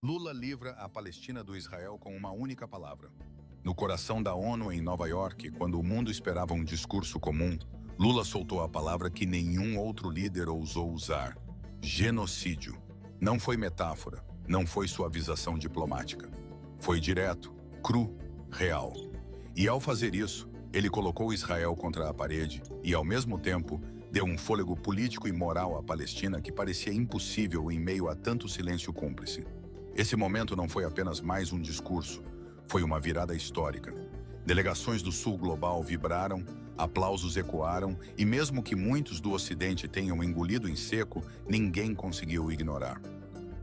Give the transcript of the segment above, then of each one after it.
Lula livra a Palestina do Israel com uma única palavra. No coração da ONU, em Nova York, quando o mundo esperava um discurso comum, Lula soltou a palavra que nenhum outro líder ousou usar: genocídio. Não foi metáfora, não foi suavização diplomática. Foi direto, cru, real. E ao fazer isso, ele colocou Israel contra a parede e, ao mesmo tempo, deu um fôlego político e moral à Palestina que parecia impossível em meio a tanto silêncio cúmplice. Esse momento não foi apenas mais um discurso, foi uma virada histórica. Delegações do Sul global vibraram, aplausos ecoaram e mesmo que muitos do Ocidente tenham engolido em seco, ninguém conseguiu ignorar.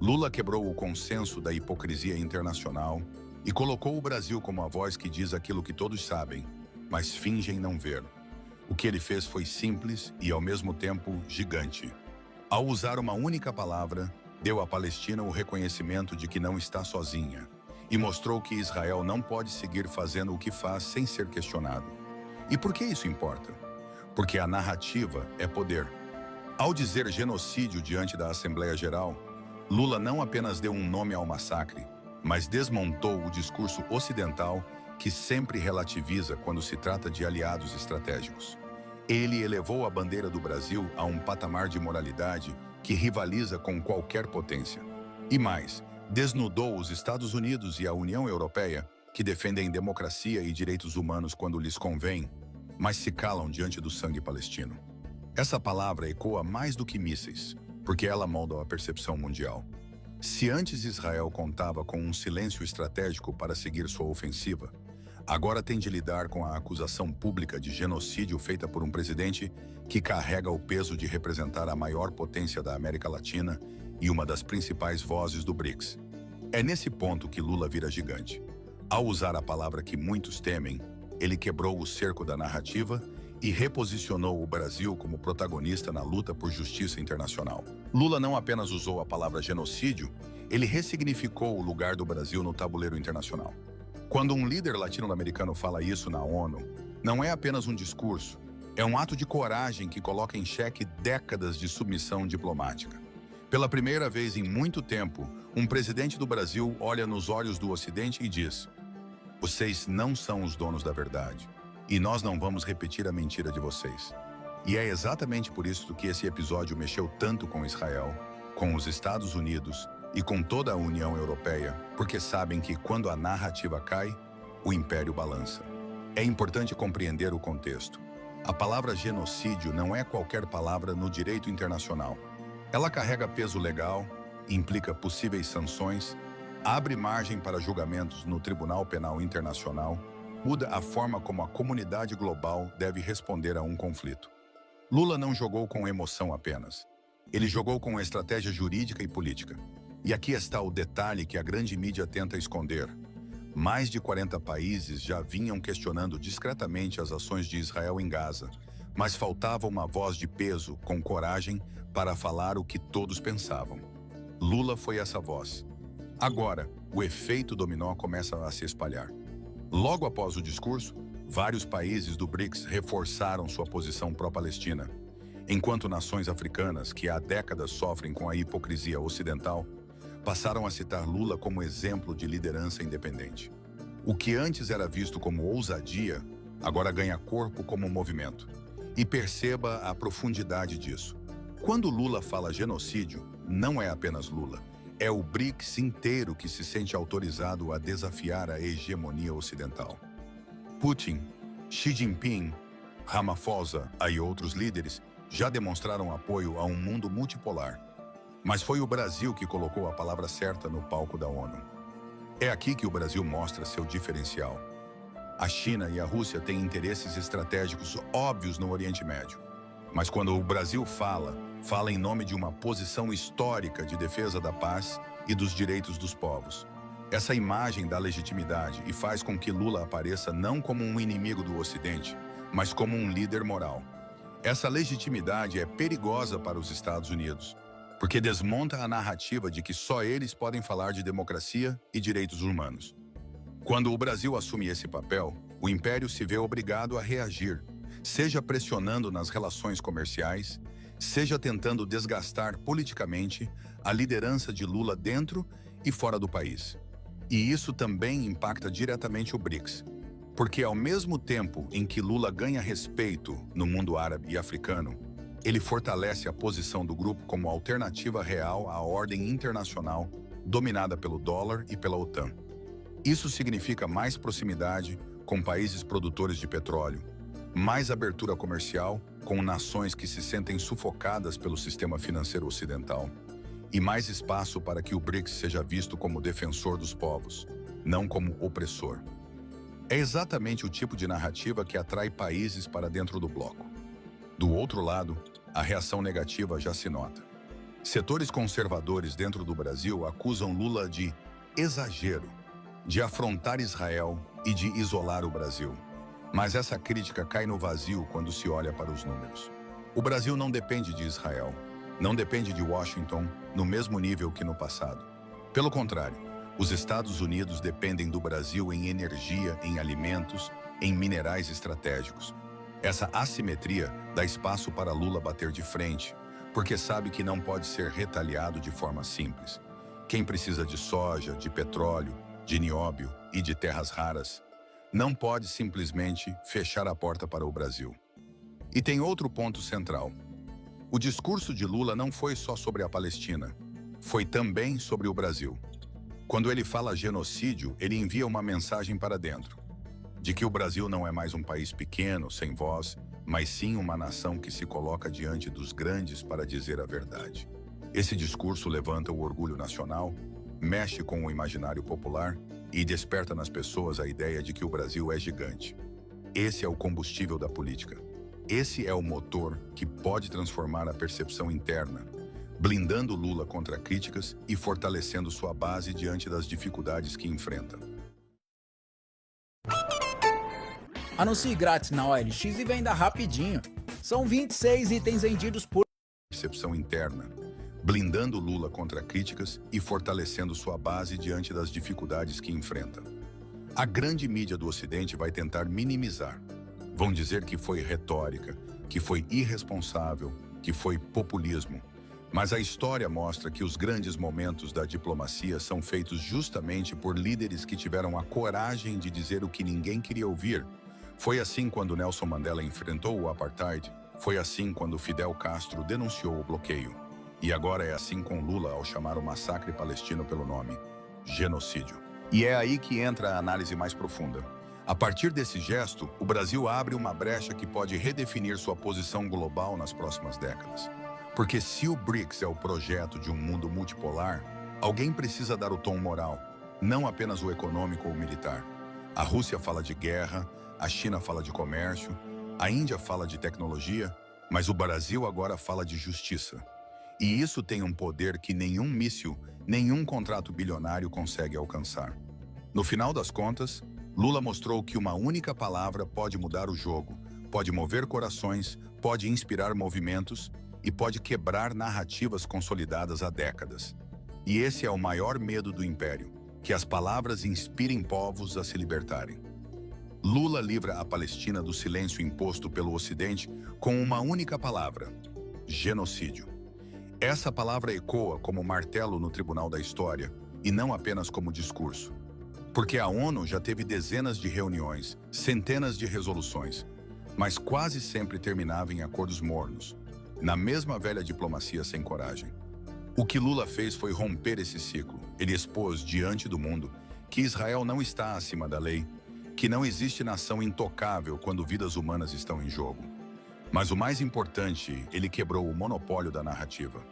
Lula quebrou o consenso da hipocrisia internacional e colocou o Brasil como a voz que diz aquilo que todos sabem, mas fingem não ver. O que ele fez foi simples e, ao mesmo tempo, gigante. Ao usar uma única palavra, deu à Palestina o reconhecimento de que não está sozinha e mostrou que Israel não pode seguir fazendo o que faz sem ser questionado. E por que isso importa? Porque a narrativa é poder. Ao dizer genocídio diante da Assembleia Geral, Lula não apenas deu um nome ao massacre, mas desmontou o discurso ocidental que sempre relativiza quando se trata de aliados estratégicos. Ele elevou a bandeira do Brasil a um patamar de moralidade que rivaliza com qualquer potência. E mais, desnudou os Estados Unidos e a União Europeia, que defendem democracia e direitos humanos quando lhes convém, mas se calam diante do sangue palestino. Essa palavra ecoa mais do que mísseis, porque ela molda a percepção mundial. Se antes Israel contava com um silêncio estratégico para seguir sua ofensiva, agora tem de lidar com a acusação pública de genocídio feita por um presidente que carrega o peso de representar a maior potência da América Latina e uma das principais vozes do BRICS. É nesse ponto que Lula vira gigante. Ao usar a palavra que muitos temem, ele quebrou o cerco da narrativa e reposicionou o Brasil como protagonista na luta por justiça internacional. Lula não apenas usou a palavra genocídio, ele ressignificou o lugar do Brasil no tabuleiro internacional. Quando um líder latino-americano fala isso na ONU, não é apenas um discurso, é um ato de coragem que coloca em xeque décadas de submissão diplomática. Pela primeira vez em muito tempo, um presidente do Brasil olha nos olhos do Ocidente e diz: "Vocês não são os donos da verdade, e nós não vamos repetir a mentira de vocês." E é exatamente por isso que esse episódio mexeu tanto com Israel, com os Estados Unidos e com toda a União Europeia, porque sabem que quando a narrativa cai, o império balança. É importante compreender o contexto. A palavra genocídio não é qualquer palavra no direito internacional. Ela carrega peso legal, implica possíveis sanções, abre margem para julgamentos no Tribunal Penal Internacional, muda a forma como a comunidade global deve responder a um conflito. Lula não jogou com emoção apenas. Ele jogou com estratégia jurídica e política. E aqui está o detalhe que a grande mídia tenta esconder. Mais de 40 países já vinham questionando discretamente as ações de Israel em Gaza, mas faltava uma voz de peso, com coragem, para falar o que todos pensavam. Lula foi essa voz. Agora, o efeito dominó começa a se espalhar. Logo após o discurso, vários países do BRICS reforçaram sua posição pró-Palestina, enquanto nações africanas, que há décadas sofrem com a hipocrisia ocidental, passaram a citar Lula como exemplo de liderança independente. O que antes era visto como ousadia, agora ganha corpo como movimento. E perceba a profundidade disso. Quando Lula fala genocídio, não é apenas Lula. É o BRICS inteiro que se sente autorizado a desafiar a hegemonia ocidental. Putin, Xi Jinping, Ramaphosa e outros líderes já demonstraram apoio a um mundo multipolar. Mas foi o Brasil que colocou a palavra certa no palco da ONU. É aqui que o Brasil mostra seu diferencial. A China e a Rússia têm interesses estratégicos óbvios no Oriente Médio. Mas quando o Brasil fala em nome de uma posição histórica de defesa da paz e dos direitos dos povos. Essa imagem dá legitimidade e faz com que Lula apareça não como um inimigo do Ocidente, mas como um líder moral. Essa legitimidade é perigosa para os Estados Unidos, porque desmonta a narrativa de que só eles podem falar de democracia e direitos humanos. Quando o Brasil assume esse papel, o Império se vê obrigado a reagir, seja pressionando nas relações comerciais, seja tentando desgastar politicamente a liderança de Lula dentro e fora do país. E isso também impacta diretamente o BRICS, porque ao mesmo tempo em que Lula ganha respeito no mundo árabe e africano, ele fortalece a posição do grupo como alternativa real à ordem internacional dominada pelo dólar e pela OTAN. Isso significa mais proximidade com países produtores de petróleo, mais abertura comercial com nações que se sentem sufocadas pelo sistema financeiro ocidental e mais espaço para que o BRICS seja visto como defensor dos povos, não como opressor. É exatamente o tipo de narrativa que atrai países para dentro do bloco. Do outro lado, a reação negativa já se nota. Setores conservadores dentro do Brasil acusam Lula de exagero, de afrontar Israel e de isolar o Brasil. Mas essa crítica cai no vazio quando se olha para os números. O Brasil não depende de Israel, não depende de Washington no mesmo nível que no passado. Pelo contrário, os Estados Unidos dependem do Brasil em energia, em alimentos, em minerais estratégicos. Essa assimetria dá espaço para Lula bater de frente, porque sabe que não pode ser retaliado de forma simples. Quem precisa de soja, de petróleo, de nióbio e de terras raras, não pode simplesmente fechar a porta para o Brasil. E tem outro ponto central. O discurso de Lula não foi só sobre a Palestina, foi também sobre o Brasil. Quando ele fala genocídio, ele envia uma mensagem para dentro, de que o Brasil não é mais um país pequeno, sem voz, mas sim uma nação que se coloca diante dos grandes para dizer a verdade. Esse discurso levanta o orgulho nacional, mexe com o imaginário popular e desperta nas pessoas a ideia de que o Brasil é gigante. Esse é o combustível da política. Esse é o motor que pode transformar a percepção interna, blindando Lula contra críticas e fortalecendo sua base diante das dificuldades que enfrenta. Anuncie grátis na OLX e venda rapidinho. São 26 itens vendidos por Percepção interna, blindando Lula contra críticas e fortalecendo sua base diante das dificuldades que enfrenta. A grande mídia do Ocidente vai tentar minimizar. Vão dizer que foi retórica, que foi irresponsável, que foi populismo. Mas a história mostra que os grandes momentos da diplomacia são feitos justamente por líderes que tiveram a coragem de dizer o que ninguém queria ouvir. Foi assim quando Nelson Mandela enfrentou o apartheid, foi assim quando Fidel Castro denunciou o bloqueio. E agora é assim com Lula ao chamar o massacre palestino pelo nome: genocídio. E é aí que entra a análise mais profunda. A partir desse gesto, o Brasil abre uma brecha que pode redefinir sua posição global nas próximas décadas. Porque se o BRICS é o projeto de um mundo multipolar, alguém precisa dar o tom moral, não apenas o econômico ou militar. A Rússia fala de guerra, a China fala de comércio, a Índia fala de tecnologia, mas o Brasil agora fala de justiça. E isso tem um poder que nenhum míssil, nenhum contrato bilionário consegue alcançar. No final das contas, Lula mostrou que uma única palavra pode mudar o jogo, pode mover corações, pode inspirar movimentos e pode quebrar narrativas consolidadas há décadas. E esse é o maior medo do império, que as palavras inspirem povos a se libertarem. Lula livra a Palestina do silêncio imposto pelo Ocidente com uma única palavra: genocídio. Essa palavra ecoa como martelo no tribunal da história e não apenas como discurso. Porque a ONU já teve dezenas de reuniões, centenas de resoluções, mas quase sempre terminava em acordos mornos, na mesma velha diplomacia sem coragem. O que Lula fez foi romper esse ciclo. Ele expôs diante do mundo que Israel não está acima da lei, que não existe nação intocável quando vidas humanas estão em jogo. Mas o mais importante, ele quebrou o monopólio da narrativa.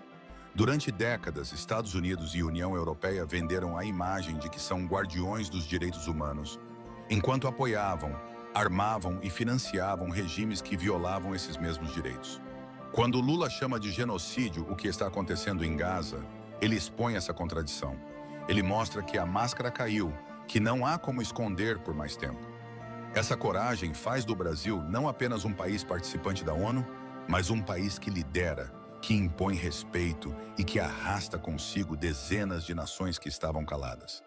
Durante décadas, Estados Unidos e União Europeia venderam a imagem de que são guardiões dos direitos humanos, enquanto apoiavam, armavam e financiavam regimes que violavam esses mesmos direitos. Quando Lula chama de genocídio o que está acontecendo em Gaza, ele expõe essa contradição. Ele mostra que a máscara caiu, que não há como esconder por mais tempo. Essa coragem faz do Brasil não apenas um país participante da ONU, mas um país que lidera, que impõe respeito e que arrasta consigo dezenas de nações que estavam caladas.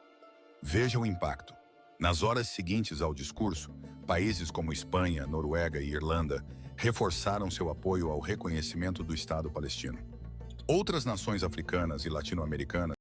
Veja o impacto. Nas horas seguintes ao discurso, países como Espanha, Noruega e Irlanda reforçaram seu apoio ao reconhecimento do Estado palestino. Outras nações africanas e latino-americanas